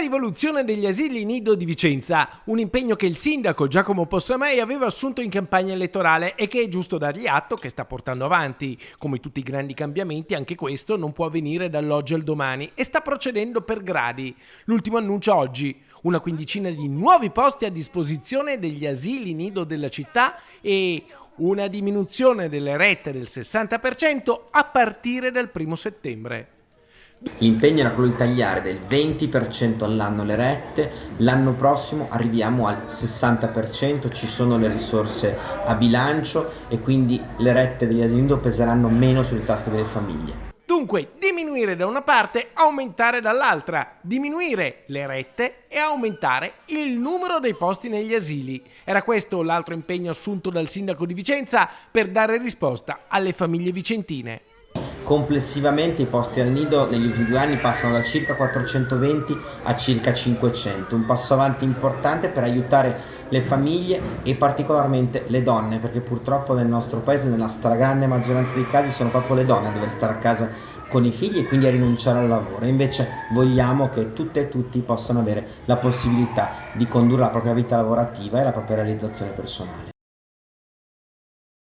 rivoluzione degli asili nido di Vicenza, un impegno che il sindaco Giacomo Possamei aveva assunto in campagna elettorale e che è giusto dargli atto che sta portando avanti. Come tutti i grandi cambiamenti, anche questo non può avvenire dall'oggi al domani e sta procedendo per gradi. L'ultimo annuncio oggi: una quindicina di nuovi posti a disposizione degli asili nido della città e una diminuzione delle rette del 60% a partire dal 1° settembre. L'impegno era quello di tagliare del 20% all'anno le rette, l'anno prossimo arriviamo al 60%, ci sono le risorse a bilancio e quindi le rette degli asili nido peseranno meno sulle tasche delle famiglie. Dunque, diminuire da una parte, aumentare dall'altra, diminuire le rette e aumentare il numero dei posti negli asili. Era questo l'altro impegno assunto dal sindaco di Vicenza per dare risposta alle famiglie vicentine. Complessivamente i posti al nido negli ultimi 2 anni passano da circa 420 a circa 500, un passo avanti importante per aiutare le famiglie e particolarmente le donne, perché purtroppo nel nostro paese nella stragrande maggioranza dei casi sono proprio le donne a dover stare a casa con i figli e quindi a rinunciare al lavoro. Invece vogliamo che tutte e tutti possano avere la possibilità di condurre la propria vita lavorativa e la propria realizzazione personale.